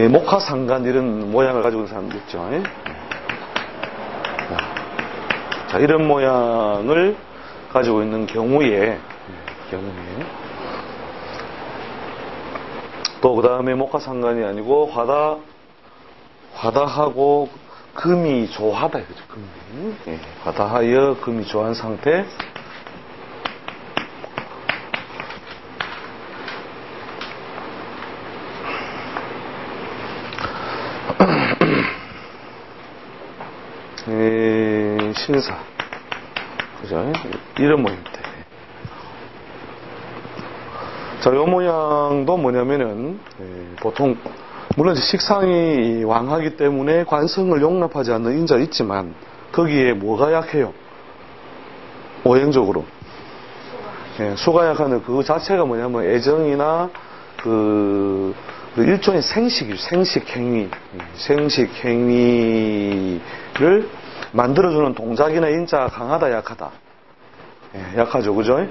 목화상간 이런 모양을 가지고 있는 사람들 있죠. 자, 이런 모양을 가지고 있는 경우에 또 그 다음에 목화상간이 아니고 화다하고 금이 조하다 이거죠. 금이. 화다하여 금이 조한 상태. 신사. 그죠? 이런 모양입니다. 자, 요 모양도 뭐냐면은, 보통, 물론 식상이 왕하기 때문에 관성을 용납하지 않는 인자 있지만, 거기에 뭐가 약해요? 오행적으로. 수가 약하는 그 자체가 뭐냐면, 애정이나, 일종의 생식행위. 생식행위를 만들어주는 동작이나 인자가 강하다, 약하다? 약하죠, 그죠?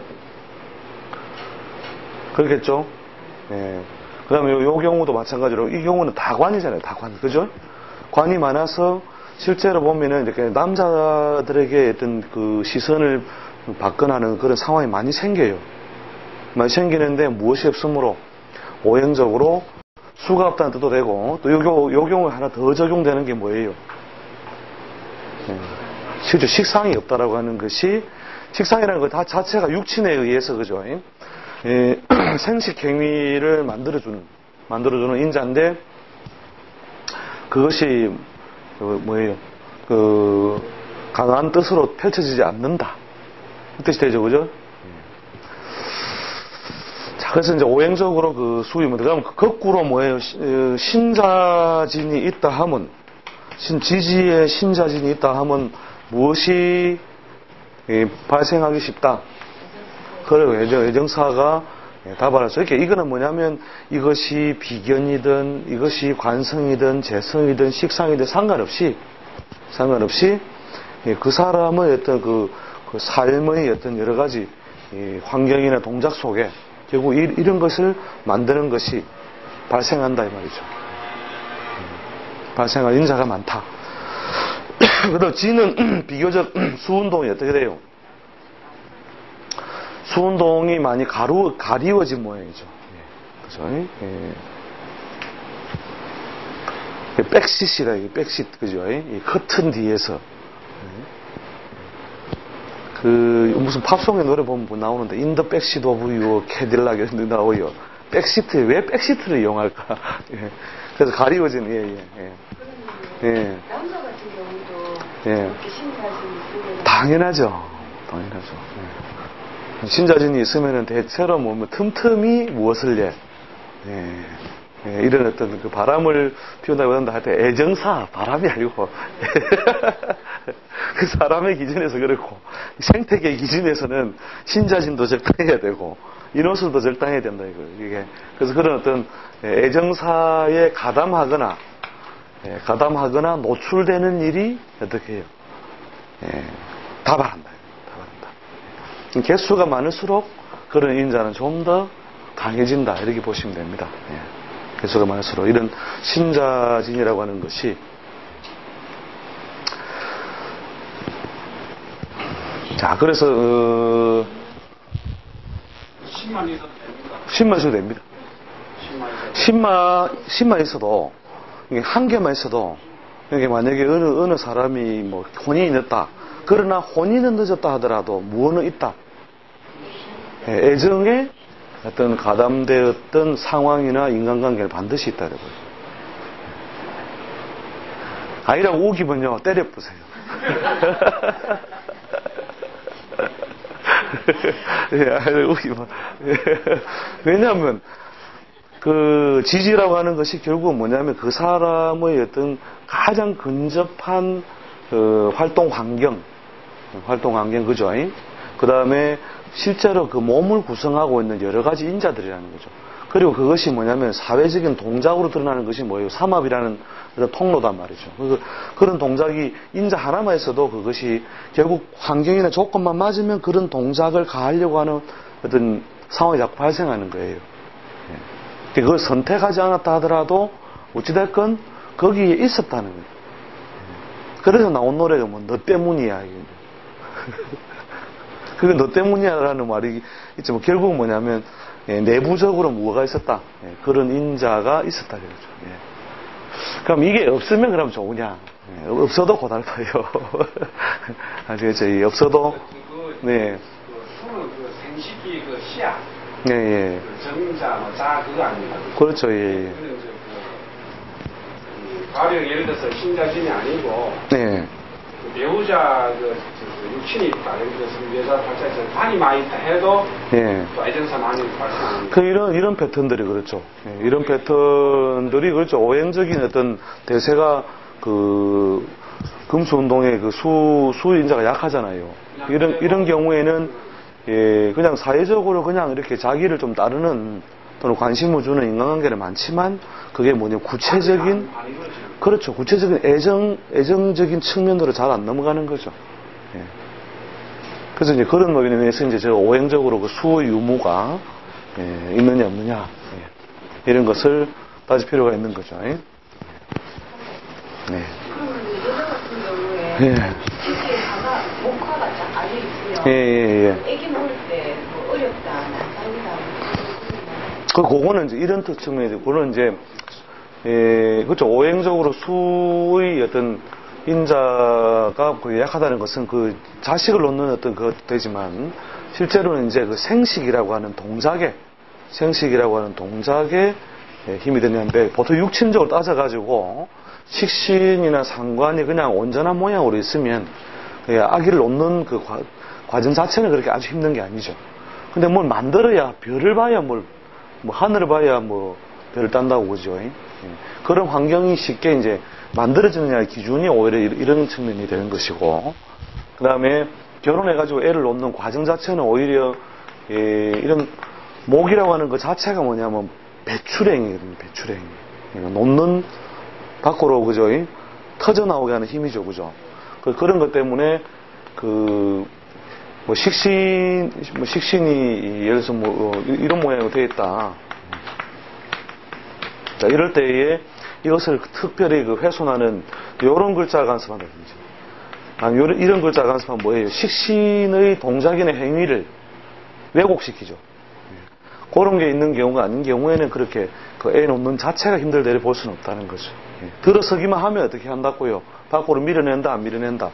그렇겠죠? 그 다음에 요 경우도 마찬가지로, 이 경우는 다관이잖아요, 다관. 그죠? 관이 많아서, 실제로 보면은 이렇게 남자들에게 어떤 그 시선을 받거나 하는 그런 상황이 많이 생겨요. 많이 생기는데 무엇이 없으므로, 오행적으로 수가 없다는 뜻도 되고, 또 요 경우에 하나 더 적용되는 게 뭐예요? 실제 식상이 없다라고 하는 것이, 식상이라는 것 자체가 육친에 의해서, 그죠? 생식 행위를 만들어주는 인자인데, 그것이, 뭐예요? 강한 뜻으로 펼쳐지지 않는다. 그 뜻이 되죠, 그죠? 자, 그래서 이제 오행적으로 그 수입니다. 그러면 거꾸로 뭐예요? 신자진이 있다 하면, 지지에 신자진이 있다 하면 무엇이 발생하기 쉽다? 그래요. 애정사가 다발할 수 있게. 이거는 뭐냐면 이것이 비견이든 이것이 관성이든 재성이든 식상이든 상관없이 그 사람의 어떤 그 삶의 어떤 여러 가지 환경이나 동작 속에 결국 이런 것을 만드는 것이 발생한다 이 말이죠. 발생할 인자가 많다. 그리고 지는 비교적 수운동이 어떻게 돼요? 수운동이 많이 가리워진 모양이죠. 그죠? 백시시라, 백시, 그죠? 이 커튼 뒤에서. 무슨 팝송의 노래 보면 나오는데, In the backseat of your Cadillac 이런 데 나오요. 백시트, 왜 백시트를 이용할까? 그래서 가리워진, 남자 같은 경우도 그렇게 신자진이 있으면 당연하죠. 신자진이 있으면은 대체로 뭐 틈틈이 무엇을 이런 어떤 그 바람을 피운다고 한다 할 때 애정사, 바람이 아니고 그 사람의 기준에서 그렇고 생태계 기준에서는 신자진도 적당해야 되고 인호술도 적당해야 된다 이게. 그래서 그런 어떤 애정사에 가담하거나 노출되는 일이 어떻게 해요? 다발한다. 개수가 많을수록 그런 인자는 좀 더 강해진다. 이렇게 보시면 됩니다. 개수가 많을수록 이런 신자진이라고 하는 것이 자, 그래서 10만 있어도 됩니다. 10만 있어도 됩니다. 10만 있어도 한 개만 있어도 이게 만약에 어느 사람이 뭐 혼인이 늦다. 그러나 혼인은 늦었다 하더라도 무언은 있다. 애정에 어떤 가담되었던 상황이나 인간관계를 반드시 있다라고요. 아이라고 우기면요 때려 부세요. 아이라고 우기면 왜냐하면 그 지지라고 하는 것이 결국 뭐냐면 그 사람의 어떤 가장 근접한 활동 환경 그죠? 그 다음에 실제로 그 몸을 구성하고 있는 여러 가지 인자들이라는 거죠. 그리고 그것이 뭐냐면 사회적인 동작으로 드러나는 것이 뭐예요? 삼합이라는 그런 통로단 말이죠. 그런 동작이 인자 하나만 있어도 그것이 결국 환경이나 조건만 맞으면 그런 동작을 가하려고 하는 어떤 상황이 자꾸 발생하는 거예요. 그걸 선택하지 않았다 하더라도 어찌됐건 거기에 있었다는 거예요. 그래서 나온 노래가 뭐 너 때문이야. 그게 너 때문이야라는 말이 있지만 결국은 뭐냐면 내부적으로 뭐가 있었다. 그런 인자가 있었다 그러죠. 그럼 이게 없으면 그럼 좋으냐? 없어도 고달파요. 아시겠죠? 없어도 네. 수는 생식이 시야. 예, 예. 정자, 자 그거 아닙니까? 그렇죠. 예, 예. 가령 예를 들어서 신자진이 아니고 네. 배우자 육신이 있다. 예를 들어서 여자 발자에서 반이 많이 있다 해도 예. 또 애정사 많이 발생합니다. 이런 패턴들이 그렇죠. 이런 패턴들이 그렇죠. 오행적인 어떤 대세가 금수운동의 수인자가 약하잖아요. 이런 경우에는 그냥 사회적으로 그냥 이렇게 자기를 좀 따르는 또는 관심을 주는 인간관계는 많지만 그게 구체적인 그렇죠. 구체적인 애정적인 측면으로 잘 안 넘어가는 거죠. 그래서 이제 그런 거에 의해서 이제 제가 오행적으로 그 수의 유무가 있느냐 없느냐 이런 것을 따질 필요가 있는 거죠. 네. 그러면 여자 같은 경우에 실제 가가 목화가 아예 있고요. 예. 애기 먹을 때 뭐 어렵다, 낯설다. 그거는 이제 이런 측면이죠. 그거는 이제 그렇죠. 오행적으로 수의 어떤 인자가 약하다는 것은 그 자식을 놓는 어떤 것 되지만 실제로는 이제 그 생식이라고 하는 동작에 힘이 되는데 보통 육친적으로 따져가지고 식신이나 상관이 그냥 온전한 모양으로 있으면 아기를 놓는 그 과정 자체는 그렇게 아주 힘든 게 아니죠. 근데 뭘 만들어야 별을 봐야 뭐 하늘을 봐야 별을 딴다고 그러죠. 그런 환경이 쉽게 이제 만들어지느냐의 기준이 오히려 이런 측면이 되는 것이고, 그 다음에 결혼해가지고 애를 놓는 과정 자체는 오히려 이런 목이라고 하는 것 자체가 뭐냐면 배출행위거든요. 배출행위. 놓는 밖으로 그죠? 터져 나오게 하는 힘이죠, 그죠? 그런 것 때문에 식신이 예를 들어서 이런 모양으로 되어 있다. 자, 이럴 때에 이것을 특별히 훼손하는 이런 글자 간섭한다든지, 이런 글자 간섭하면 뭐예요? 식신의 동작이나 행위를 왜곡시키죠. 그런 게 있는 경우가 아닌 경우에는 그렇게 애 놓는 자체가 힘들다고 볼 수는 없다는 거죠. 들어서기만 하면 어떻게 한다고요? 밖으로 밀어낸다, 안 밀어낸다?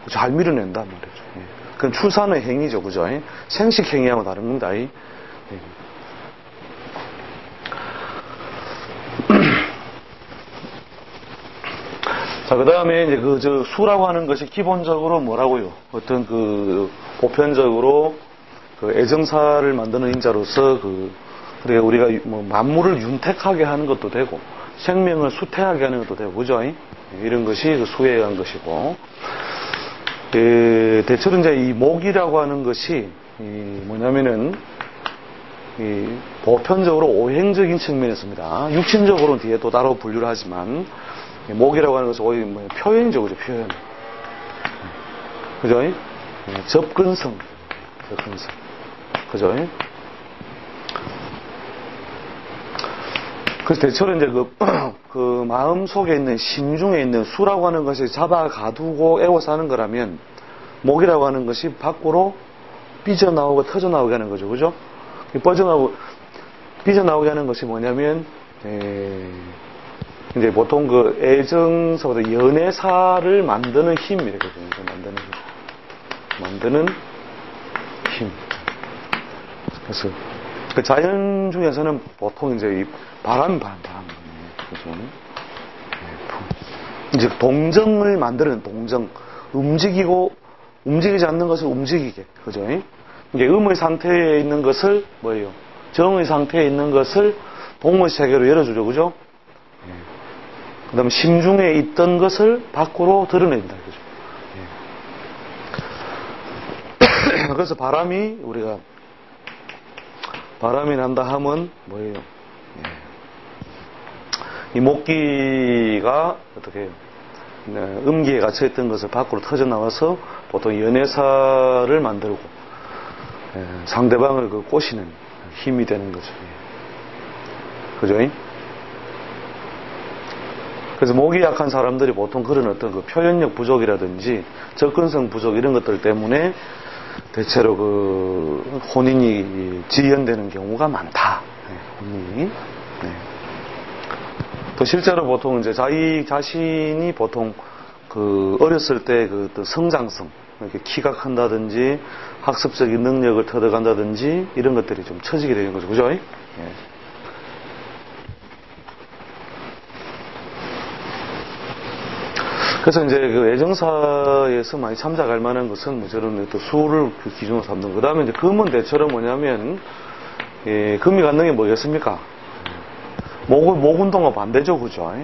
잘 밀어낸단 말이죠. 그건 출산의 행위죠, 그죠? 생식 행위하고 다른 겁니다. 자, 그 다음에 이제 수라고 하는 것이 기본적으로 뭐라고요? 어떤 보편적으로 애정사를 만드는 인자로서 그러니까 우리가 만물을 윤택하게 하는 것도 되고 생명을 수태하게 하는 것도 되고, 그죠? 이런 것이 수에 의한 것이고, 대체로 이제 이 목이라고 하는 것이 뭐냐면은 보편적으로 오행적인 측면에서입니다. 육신적으로는 뒤에 또 따로 분류를 하지만 목이라고 하는 것은 오히려 표현이죠, 그죠? 표현. 그죠? 접근성. 그죠? 그래서 대체로 이제 그 마음 속에 있는 심중에 있는 수라고 하는 것이 잡아가두고 애워서 하는 거라면 목이라고 하는 것이 밖으로 삐져나오고 터져나오게 하는 거죠. 그죠? 삐져나오게 하는 것이 뭐냐면, 이제 보통 애정사보다 연애사를 만드는 힘, 이렇게 만드는 힘. 그래서 자연 중에서는 보통 이제 이 바람. 이제 동정을 만드는 동정. 움직이지 않는 것을 움직이게. 그죠? 이게 음의 상태에 있는 것을 뭐예요? 정의 상태에 있는 것을 동의 세계로 열어주죠. 그죠? 그 다음에 심중에 있던 것을 밖으로 드러낸다. 그죠? 그래서 우리가 바람이 난다 하면 뭐예요? 이 목기가 어떻게 해요? 음기에 갇혀있던 것을 밖으로 터져나와서 보통 연애사를 만들고 상대방을 꼬시는 힘이 되는 거죠. 그죠? 그래서 목이 약한 사람들이 보통 그런 어떤 그 표현력 부족이라든지 접근성 부족 이런 것들 때문에 대체로 그 혼인이 지연되는 경우가 많다. 혼인이. 또 실제로 보통 이제 자기 자신이 보통 그 어렸을 때 그 성장성, 이렇게 키가 큰다든지 학습적인 능력을 터득한다든지 이런 것들이 좀 처지게 되는 거죠. 그죠? 그래서 이제 그 애정사에서 많이 참작할 만한 것은 뭐 저런 또 수를 그 기준으로 삼는. 그 다음에 이제 금은 대체로 뭐냐면, 금이 갖는 게 뭐겠습니까? 목 운동과 반대죠. 그죠?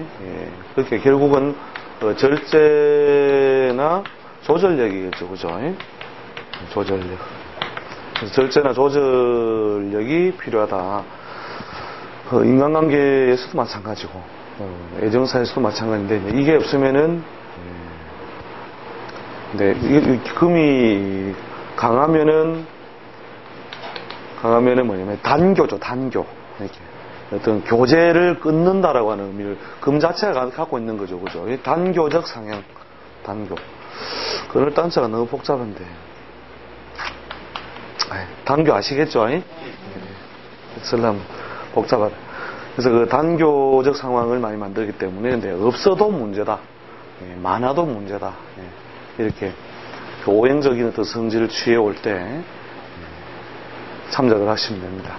그렇게 결국은 절제나 조절력이겠죠. 그죠? 조절력. 그래서 절제나 조절력이 필요하다. 인간관계에서도 마찬가지고, 애정사에서도 마찬가지인데, 이게 없으면은, 금이 강하면은 뭐냐면, 단교죠, 단교. 이렇게. 어떤 교제를 끊는다라고 하는 의미를 금 자체가 갖고 있는 거죠. 그죠? 단교적 상향, 단교. 그걸 단자가 너무 복잡한데. 단교 아시겠죠? 쓸려면 복잡하다. 그래서 그 단교적 상황을 많이 만들기 때문에, 근데 없어도 문제다. 많아도 문제다. 이렇게 그 오행적인 어떤 성질을 취해 올 때 참작을 하시면 됩니다.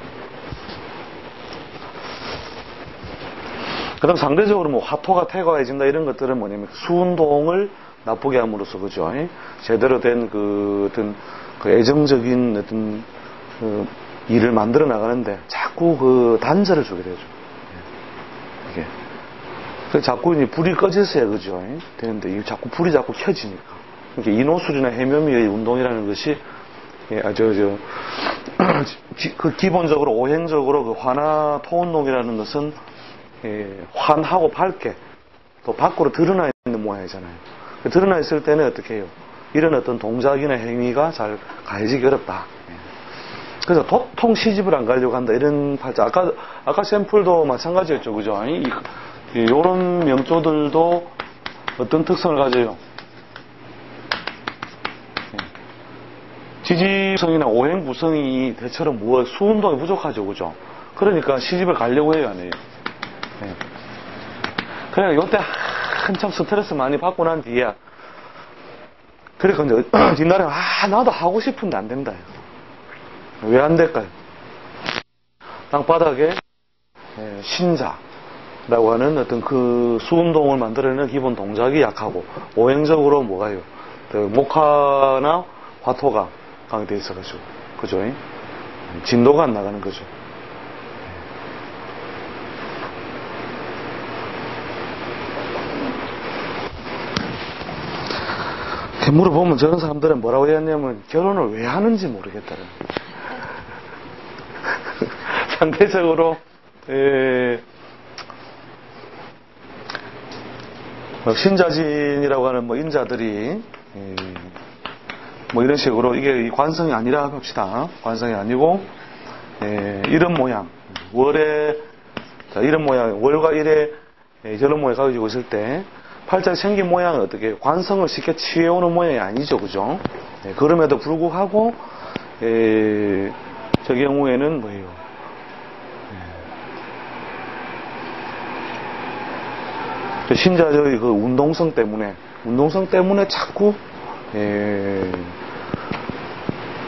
그 다음 상대적으로 뭐 화토가 태거해진다 이런 것들은 뭐냐면 수운동을 나쁘게 함으로써, 그죠? 제대로 된 그 어떤 그 애정적인 어떤 그 일을 만들어 나가는데 자꾸 그 단절을 주게 되죠. 이게. 그래서 자꾸 이제 불이 꺼졌어야, 그죠? 되는데 이게 자꾸 불이 자꾸 켜지니까. 그러니까 인호술이나 해묘미의 운동이라는 것이 그 기본적으로 오행적으로 그 화나 토운동이라는 것은 환하고 밝게 또 밖으로 드러나 있는 모양이잖아요. 드러나 있을 때는 어떻게 해요? 이런 어떤 동작이나 행위가 잘 가해지기 어렵다. 그래서 도통 시집을 안 가려고 한다. 이런 팔자. 아까 샘플도 마찬가지였죠. 그죠? 이런 명조들도 어떤 특성을 가져요? 지지성이나 오행구성이 대체로 수운동이 부족하죠. 그죠? 그러니까 시집을 가려고 해요, 안 해요? 그래, 요때 한참 스트레스 많이 받고 난 뒤에, 그러니까 이제, 뒷날에, 나도 하고 싶은데 안 된다. 왜 안 될까요? 땅바닥에, 신자라고 하는 어떤 그 수운동을 만들어내는 기본 동작이 약하고, 오행적으로 뭐가요? 목화나 화토가 강화되어 있어가지고, 그죠? 진도가 안 나가는 거죠. 물어보면 저런 사람들은 뭐라고 했냐면 결혼을 왜 하는지 모르겠다는 상대적으로 신자진이라고 하는 뭐 인자들이 뭐 이런 식으로 이게 관성이 아니라 합시다. 관성이 아니고 이런 모양 월에 이런 모양 월과 일에 저런 모양 가지고 있을 때 팔자에 생긴 모양은 어떻게 관성을 쉽게 취해오는 모양이 아니죠. 그죠? 그럼에도 불구하고 저 경우에는 뭐예요? 신자의 그 운동성 때문에 자꾸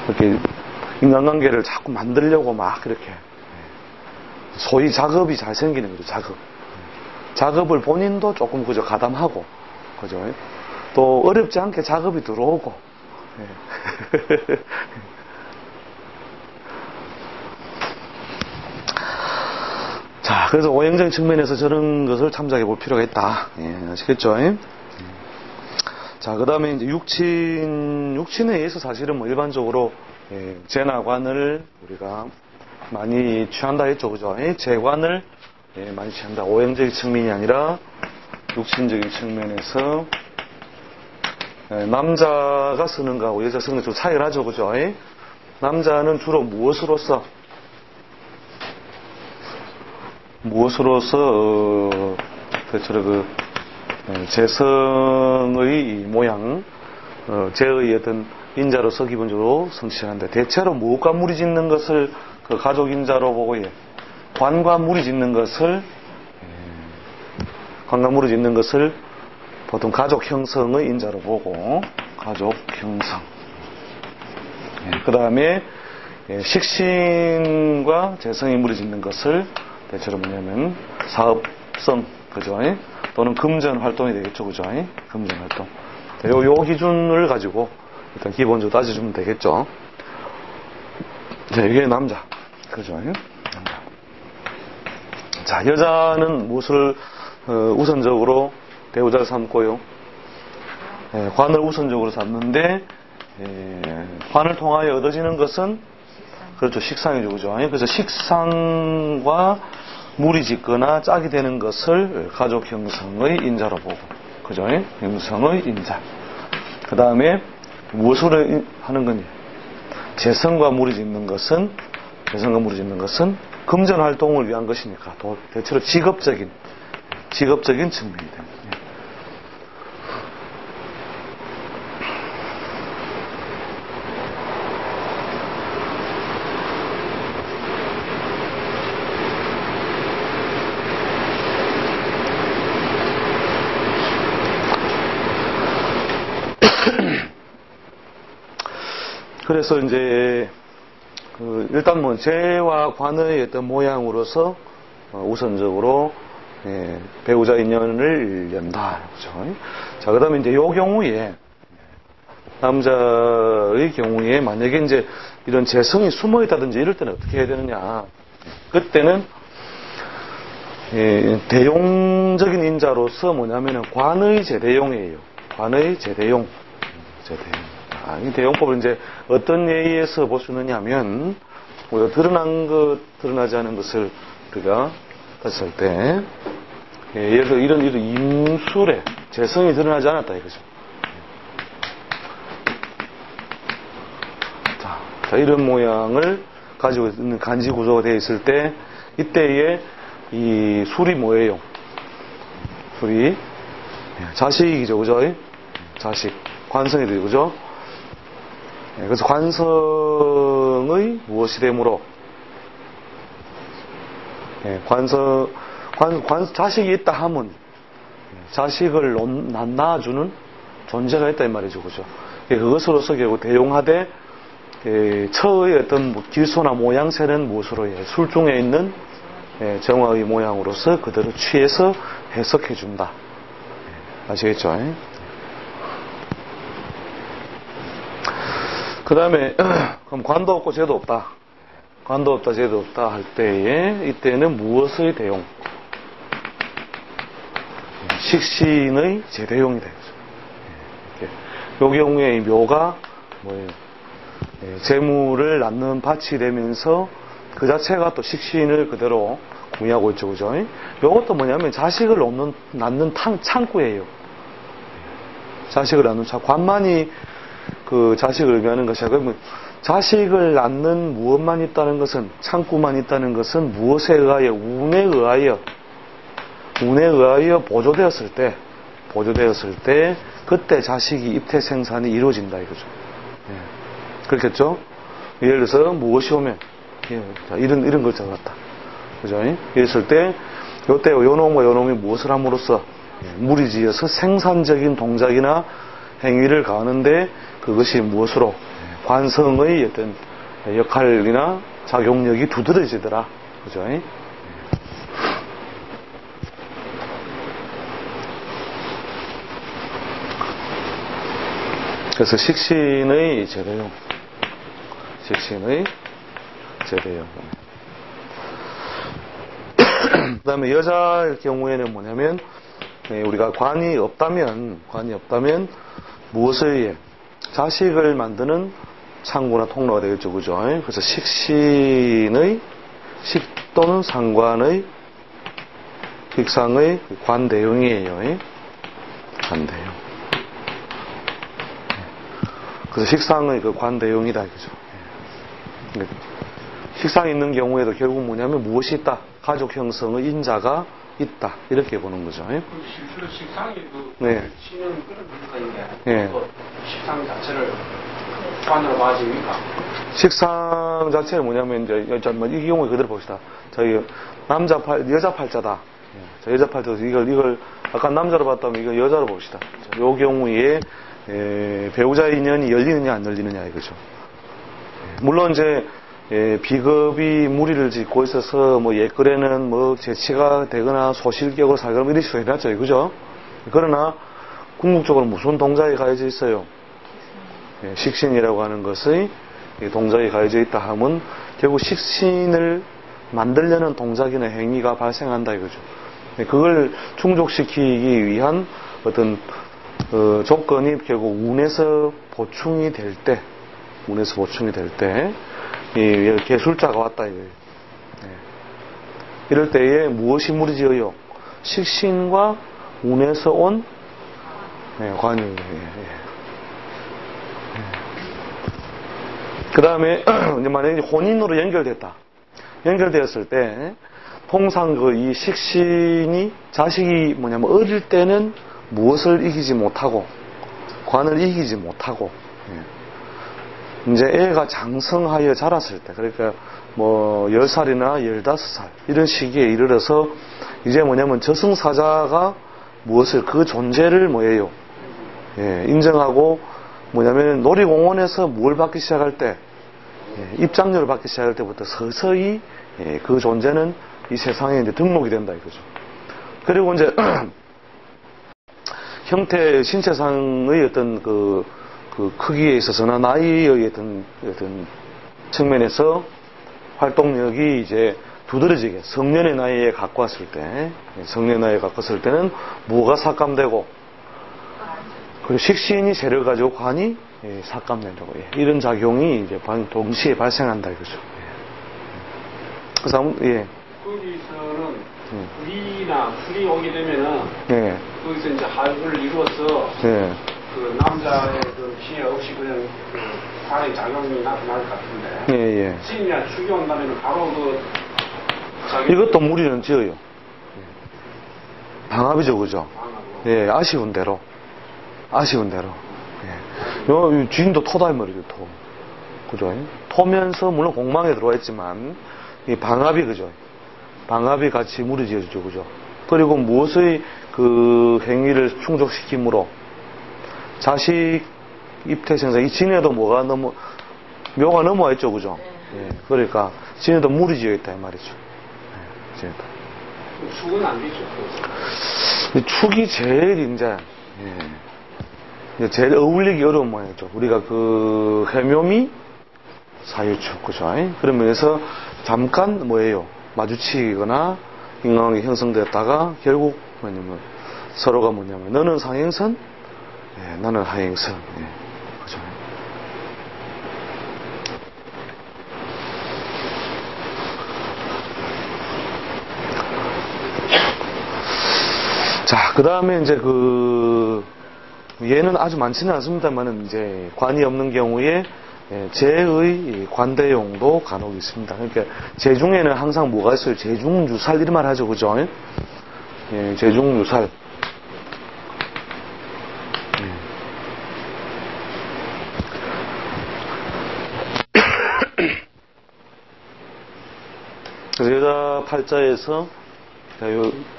이렇게 인간관계를 자꾸 만들려고 막 이렇게 소위 작업이 잘 생기는 거죠. 작업을 본인도 조금 그저 가담하고, 그죠? 또 어렵지 않게 작업이 들어오고. 자, 그래서 오행적인 측면에서 저런 것을 참작해 볼 필요가 있다. 아시겠죠? 자, 그 다음에 이제 육친에 의해서 사실은 뭐 일반적으로 재나관을 우리가 많이 취한다 했죠. 그죠? 재관을 많이 취한다. 오행적인 측면이 아니라 육신적인 측면에서 남자가 쓰는 거하고 여자 쓰는 거 좀 차이를 하죠. 그죠? 남자는 주로 무엇으로서 대체로 재성의 이 모양, 재의 어떤 인자로서 기본적으로 성취하는데, 대체로 무엇과 무리 짓는 것을 그 가족 인자로 보고, 관과 무리 짓는 것을, 관과 무리 짓는 것을 보통 가족 형성의 인자로 보고, 가족 형성. 그 다음에 식신과 재성이 무리 짓는 것을 대체로 뭐냐면 사업성, 그죠? 또는 금전 활동이 되겠죠, 그죠? 금전 활동. 요 기준을 가지고 일단 기본적으로 따져주면 되겠죠. 자, 이게 남자, 그죠? 남자. 자, 여자는 무엇을 우선적으로 배우자를 삼고요? 관을 우선적으로 삼는데, 관을 통하여 얻어지는 것은 그렇죠, 식상이죠, 그죠? 그래서 식상과 무리 짓거나 짝이 되는 것을 가족 형성의 인자로 보고, 그죠? 형성의 인자. 그 다음에 무엇으로 하는 거냐? 재성과 무리 짓는 것은 금전 활동을 위한 것이니까 대체로 직업적인 측면이 됩니다. 그래서 이제 일단 뭐 재와 관의 어떤 모양으로서 우선적으로 배우자 인연을 연다, 그렇죠? 자, 그다음에 이제 요 경우에 남자의 경우에 만약에 이제 이런 재성이 숨어 있다든지 이럴 때는 어떻게 해야 되느냐? 그때는 대용적인 인자로서 뭐냐면은 관의 제대용이에요. 관의 제대용. 이 대용법을 이제 어떤 예의에서 볼 수 있느냐 하면, 우리가 드러난 것, 드러나지 않은 것을 우리가 봤을 때, 예를 들어 이런 임술에 재성이 드러나지 않았다 이거죠. 자, 이런 모양을 가지고 있는 간지 구조가 되어 있을 때, 이때에 이 술이 뭐예요? 술이 자식이죠, 그죠? 자식. 관성이 되죠, 그죠? 그래서 관성의 무엇이 되므로, 자식이 있다 하면 자식을 낳아주는 존재가 있다 이 말이죠, 그죠? 그것으로서 결국 대용하되 처의 어떤 길소나 모양새는 무엇으로 해? 술중에 있는 정화의 모양으로서 그대로 취해서 해석해 준다. 아시겠죠? 그 다음에 그럼 관도 없고 죄도 없다. 관도 없다, 죄도 없다 할 때에 이때는 무엇의 대용? 식신의 제대용이 되죠. 요 경우에 이 묘가 뭐예요? 재물을 낳는 밭이 되면서 그 자체가 또 식신을 그대로 공유하고 있죠, 그죠? 요것도 뭐냐면 자식을 낳는 창구예요. 자식을 낳는 창구. 관만이 그 자식을 의미하는 것이야. 그러면 자식을 낳는 무엇만 있다는 것은, 창구만 있다는 것은 무엇에 의하여? 운에 의하여 보조되었을 때, 그때 자식이 입태 생산이 이루어진다 이거죠. 그렇겠죠? 예를 들어서 무엇이 오면, 이런 걸 잡았다. 그죠? 이랬을 때, 요때 요놈과 요놈이 무엇을 함으로써 무리지어서 생산적인 동작이나 행위를 가하는데 그것이 무엇으로? 관성의 어떤 역할이나 작용력이 두드러지더라. 그죠? 그래서 식신의 제대용. 그 다음에 여자의 경우에는 뭐냐면, 우리가 관이 없다면 무엇에 의해? 자식을 만드는 창구나 통로가 되겠죠, 그죠? 그래서 식신의, 또는 상관의, 식상의 관대용이에요. 관대용. 그래서 식상의 그 관대용이다, 그죠? 식상이 있는 경우에도 결국 뭐냐면 무엇이 있다? 가족 형성의 인자가 있다. 이렇게 보는 거죠. 예? 실제로 식상이 네. 치는 그런 부분인데 예. 식상 자체를 관으로 봐집니까? 식상 자체는 뭐냐면, 이제, 이 경우에 그대로 봅시다. 저희, 여자 팔자다. 자, 여자 팔자에서 이걸, 아까 남자로 봤다면 이걸 여자로 봅시다. 자, 요 경우에, 배우자 인연이 열리느냐, 안 열리느냐, 이거죠. 물론 이제, 비겁이 무리를 짓고 있어서, 뭐, 옛거에는 뭐, 재치가 되거나 소실격으로 살거나 이런 식으로 해놨죠. 그죠? 그러나, 궁극적으로 무슨 동작이 가해져 있어요? 식신이라고 하는 것의 동작이 가해져 있다 하면 결국 식신을 만들려는 동작이나 행위가 발생한다 이거죠. 그걸 충족시키기 위한 어떤 조건이 결국 운에서 보충이 될 때, 이렇게 술자가 왔다 이거예요. 이럴 때에 무엇이 무리지어요? 식신과 운에서 온 관이. 그 다음에, 만약에 혼인으로 연결되었을 때, 통상 이 식신이, 자식이 어릴 때는 무엇을 이기지 못하고, 관을 이기지 못하고, 이제 애가 장성하여 자랐을 때, 그러니까 10살이나 15살, 이런 시기에 이르러서, 이제 저승사자가 무엇을, 그 존재를 인정하고, 놀이공원에서 뭘 받기 시작할 때, 입장료를 받기 시작할 때부터 서서히 그 존재는 이 세상에 이제 등록이 된다 이거죠. 그리고 이제 형태, 신체상의 어떤 그 크기에 있어서나 나이의 어떤 측면에서 활동력이 이제 두드러지게 성년의 나이에 가까웠을 때는 뭐가 삭감되고, 그리고 식신이 세를 가지고 관이 삭감된다고. 이런 작용이 이제 동시에 발생한다 이거죠. 그래서 거기서는 불이나 술이 오게 되면은 거기서 이제 합을 이루어서 그 남자의 그 피해 없이 그냥 관의 작용이 나타날 것 같은데. 신이나 축이 온다면 바로 이것도 무리는 지어요. 방합이죠, 그죠? 아쉬운 대로. 요 주인도 토다 이 말이죠, 토. 그죠? 토면서 물론 공망에 들어와 있지만 이 방합이 그죠? 방합이 같이 무리지어주죠, 그죠? 그리고 무엇의 그 행위를 충족시킴으로 자식 입태 생사 이 진에도 묘가 넘어와 있죠, 그죠? 그러니까 진에도 무리지어 있다 이 말이죠. 진에도. 축은 안 되죠. 축이 제일 제일 어울리기 어려운 모양이죠. 우리가 그 해묘미 사유축, 그죠? 그런 면에서 잠깐 마주치거나 인간관계 형성되었다가 결국 서로가 너는 상행선, 나는 하행선, 그죠? 자, 그 다음에 이제 얘는 아주 많지는 않습니다만은 이제 관이 없는 경우에 제의 관대용도 간혹 있습니다. 그러니까 제중에는 항상 뭐가 있어요? 제중유살 이런 말 하죠, 그죠? 제중유살. 그래서 여자 팔자에서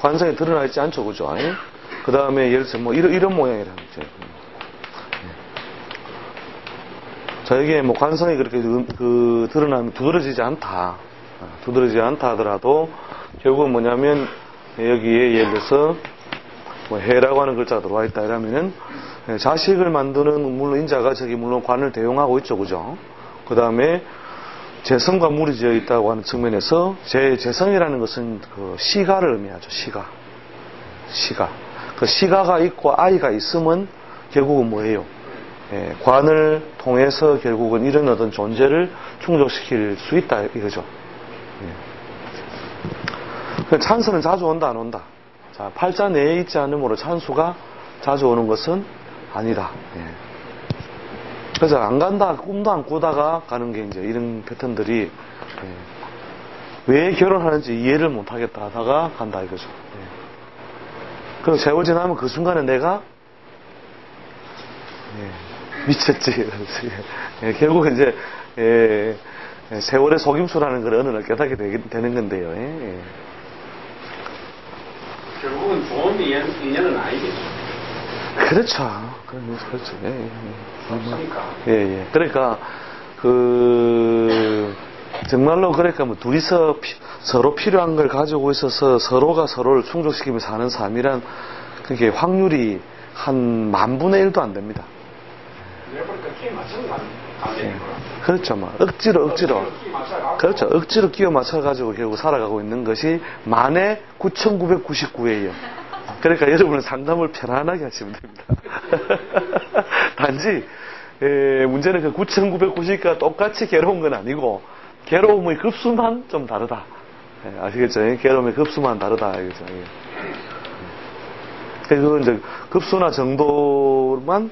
관성이 드러나 있지 않죠, 그죠? 그 다음에 예를 들어서 이런 모양이라는 거죠. 자, 이게 관성이 그렇게 드러나면 두드러지지 않다. 두드러지지 않다 하더라도 결국은 뭐냐면 여기에 예를 들어서 해라고 하는 글자가 들어와 있다 이러면은 자식을 만드는 물론 인자가 물론 관을 대용하고 있죠, 그죠? 그 다음에 재성과 물이 지어 있다고 하는 측면에서 재성이라는 것은 그 시가를 의미하죠. 시가. 그 시가가 있고 아이가 있으면 결국은 뭐예요? 관을 통해서 결국은 이런 어떤 존재를 충족시킬 수 있다 이거죠. 찬수는 자주 온다 안 온다. 자, 팔자 내에 있지 않으므로 찬수가 자주 오는 것은 아니다. 그래서 안 간다, 꿈도 안 꾸다가 가는 게 이제 이런 패턴들이 왜 결혼하는지 이해를 못하겠다 하다가 간다 이거죠. 예. 그리고 세월 지나면 그 순간에 내가 미쳤지. 예, 결국 이제 세월의 속임수라는 걸 어느 날 깨닫게 되는 건데요. 예. 결국은 좋은 인연은 아니겠죠. 그렇죠. 그렇죠. 예. 없으니까. 예. 그러니까 정말로 그러니까 뭐 둘이서 서로 필요한 걸 가지고 있어서 서로가 서로를 충족시키며 사는 삶이란 그게 확률이 한 10,000분의 1도 안 됩니다. 그러니까 끼에 맞추는 거 아니에요? 그렇죠. 뭐 억지로 그렇죠. 억지로 끼워 맞춰가지고 결국 살아가고 있는 것이 만에 9,999예요. 그러니까 여러분은 상담을 편안하게 하시면 됩니다. 단지 문제는 그 9,990과 똑같이 괴로운 건 아니고 괴로움의 급수만 좀 다르다. 아시겠죠? 괴로움의 급수만 다르다. 알겠죠? 그건 이제 급수나 정도만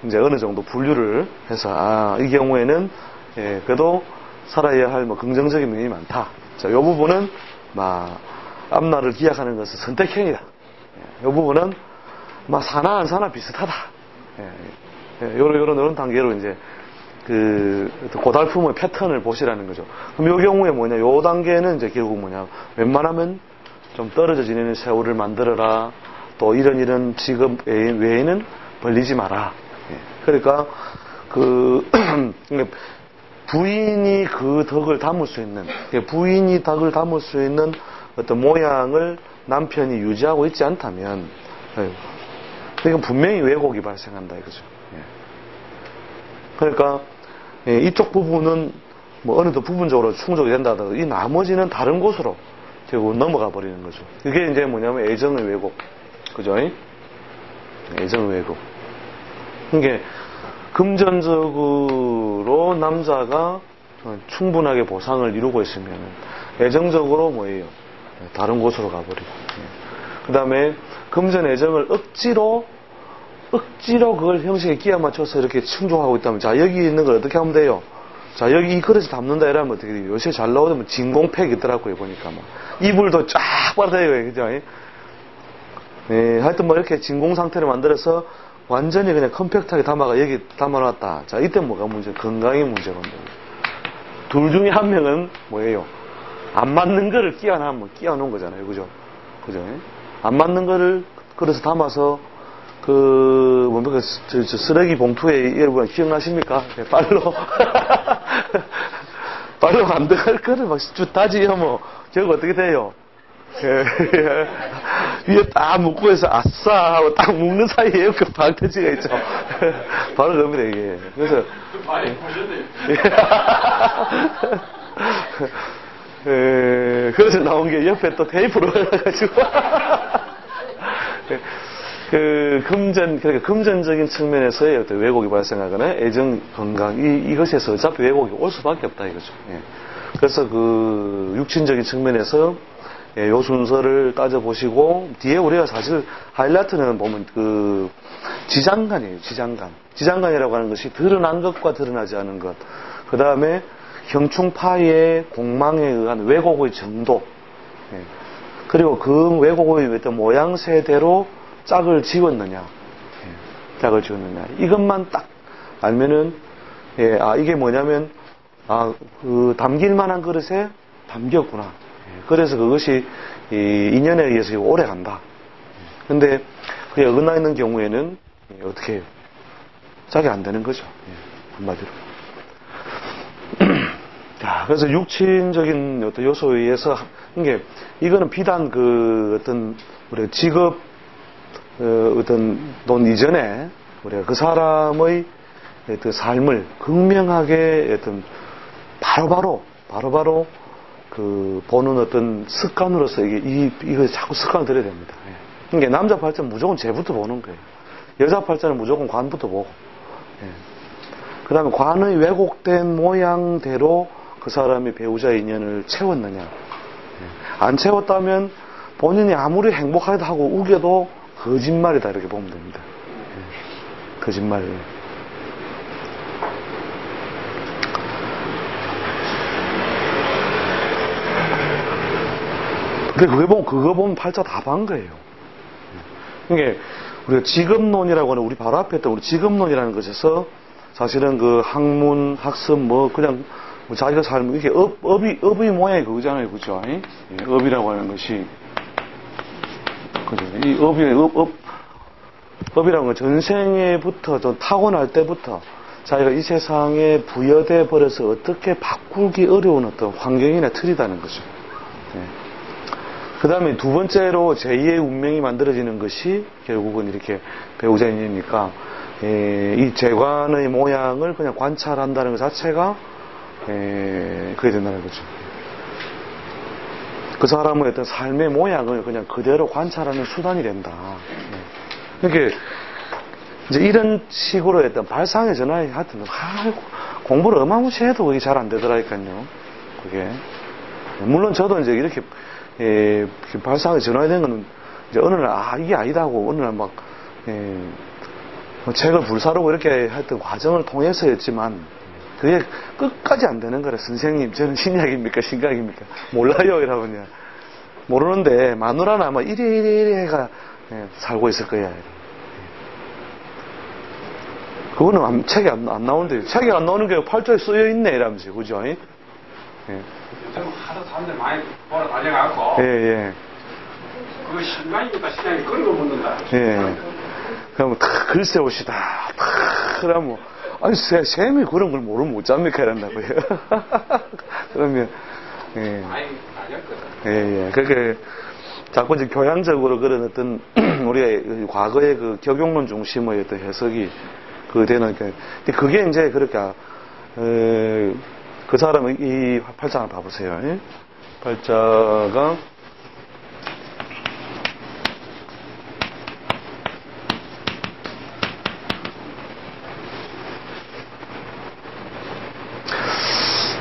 이제 어느 정도 분류를 해서 이 경우에는 그래도 살아야 할 뭐 긍정적인 면이 많다. 자, 이 부분은 앞날을 기약하는 것은 선택형이다. 이 부분은 사나 안 사나 비슷하다. 요런 단계로 이제 고달픔의 패턴을 보시라는 거죠. 그럼 이 경우에 뭐냐? 요 단계는 이제 결국 뭐냐? 웬만하면 좀 떨어져 지내는 세월을 만들어라. 또 이런 직업 외에는 벌리지 마라. 그러니까 부인이 그 덕을 담을 수 있는, 부인이 덕을 담을 수 있는 어떤 모양을 남편이 유지하고 있지 않다면, 그러니까 분명히 왜곡이 발생한다 이거죠. 그러니까 이쪽 부분은 뭐 어느 도 부분적으로 충족이 된다 하더라도 이 나머지는 다른 곳으로 결국 넘어가 버리는 거죠. 그게 이제 뭐냐면 애정의 왜곡, 그죠? 애정의 왜곡. 그게 금전적으로 남자가 충분하게 보상을 이루고 있으면 애정적으로 뭐예요? 다른 곳으로 가버리고. 그 다음에 금전 애정을 억지로 그걸 형식에 끼워 맞춰서 이렇게 충족하고 있다면, 자, 여기 있는 걸 어떻게 하면 돼요? 자, 여기 이 그릇에 담는다 이러면 어떻게 돼요? 요새 잘 나오면 진공팩 있더라고요, 보니까. 이불도 쫙 빨아대요, 그죠? 하여튼 뭐 이렇게 진공 상태를 만들어서 완전히 그냥 컴팩트하게 담아가 여기 담아놨다. 자, 이때 뭐가 문제? 건강이 문제가 온다. 둘 중에 한 명은 뭐예요? 안 맞는 거를 끼워놓은 거잖아요, 그죠? 안 맞는 거를 그래서 담아서 뭡니까, 쓰레기 봉투에 여러분 기억나십니까? 빨로 안 들어갈 거를 막 다지면 결국 어떻게 돼요? 위에 딱 묶고 해서 아싸 하고 딱 묶는 사이에 그 방패지가 있죠. 바로 그겁니다, 이게. 그래서. 많이 보셨네요. 그래서 나온 게 옆에 또 테이프로 해가지고. 그러니까 금전적인 측면에서의 어떤 왜곡이 발생하거나 애정, 건강, 이것에서 어차피 왜곡이 올 수밖에 없다, 이거죠. 그래서 육신적인 측면에서 요 순서를 따져보시고, 뒤에 우리가 사실 하이라이트는 보면 지장간이에요, 지장간. 지장간이라고 하는 것이 드러난 것과 드러나지 않은 것. 그 다음에 형충파의 공망에 의한 왜곡의 정도. 그리고 그 왜곡의 어떤 모양새대로 짝을 지웠느냐. 짝을 지웠느냐. 이것만 딱 알면은, 이게 뭐냐면, 담길 만한 그릇에 담겼구나. 그래서 그것이 인연에 의해서 오래 간다. 근데 그게 어긋나 있는 경우에는 어떻게 해요? 짝이 안 되는 거죠. 한마디로. 자, 그래서 육친적인 어떤 요소에 의해서 이거는 비단 어떤 우리 직업 어떤 돈 이전에 우리가 그 사람의 어떤 삶을 극명하게 어떤 바로바로 보는 어떤 습관으로서 이거 자꾸 습관을 들여야 됩니다. 그러니까 남자 팔자는 무조건 재부터 보는 거예요. 여자 팔자는 무조건 관부터 보고. 그 다음에 관의 왜곡된 모양대로 그 사람이 배우자의 인연을 채웠느냐. 안 채웠다면 본인이 아무리 행복하다 하고 우겨도 거짓말이다, 이렇게 보면 됩니다. 거짓말. 근데 그거 보면 팔자 다 반 거예요. 이게 우리가 직업론이라고 하는 우리 바로 앞에 있던 우리 직업론이라는 것에서 사실은 그 학문, 학습 뭐 그냥 뭐 자기가 살면 이게 업의 모양이 그거잖아요, 그죠? 예? 업이라고 하는 것이 그죠? 이 업이라는 건 전생에부터 좀 타고날 때부터 자기가 이 세상에 부여돼 버려서 어떻게 바꾸기 어려운 어떤 환경이나 틀이다는 거죠. 예. 그 다음에 두 번째로 제2의 운명이 만들어지는 것이 결국은 이렇게 배우자인이니까 이 재관의 모양을 그냥 관찰한다는 것 자체가 그게 된다는 거죠. 그 사람의 어떤 삶의 모양을 그냥 그대로 관찰하는 수단이 된다. 이렇게 이제 이런 식으로 했던 발상의 전환이 하여튼 공부를 어마무시해도 그게 잘 안 되더라니까요. 그게 물론 저도 이제 이렇게 발상의 전환이 된 거는 이제 어느 날 이게 아니다고 어느 날 막 책을 불사르고 이렇게 했던 과정을 통해서였지만 그게 끝까지 안 되는 거라. 선생님 저는 신약입니까 신각입니까 몰라요 이러면 모르는데 마누라는 아마 이래 해가 살고 있을 거야. 그거는 책에 안 나오는데 책에 안 나오는 게 팔자에 쓰여 있네 이러면서 그죠? 예. 요즘 하도 사람들 많이 보러 다녀가고 예. 그거 신강입니까 신약이 그런 거 묻는다. 예. 그러면 글쎄 오시다 그러면 아니 쌤이 그런 걸 모르면 못 잡니까 이런다고요. 그러면 예. 그렇게 자꾸 이제 교양적으로 그런 어떤 우리의 과거의 그 격용론 중심의 어떤 해석이 그 되는 그게 이제 그렇게 그 사람은 이 팔자를 봐보세요. 예? 팔자가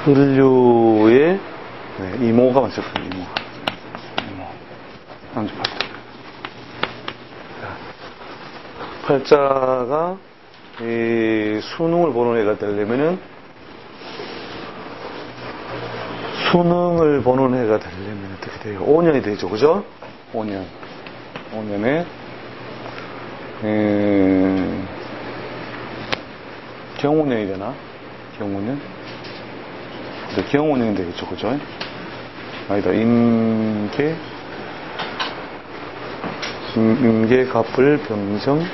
을류의 이모가 맞을 거예요. 이모. 팔자가 이 수능을 보는 애가 되려면은 수능을 보는 애가 되려면 어떻게 돼요? 5년이 되죠, 그죠? 5년에 경운년이 되나? 경운년? 경운년이 되겠죠, 그죠? 아니다, 임계, 갑을, 병정,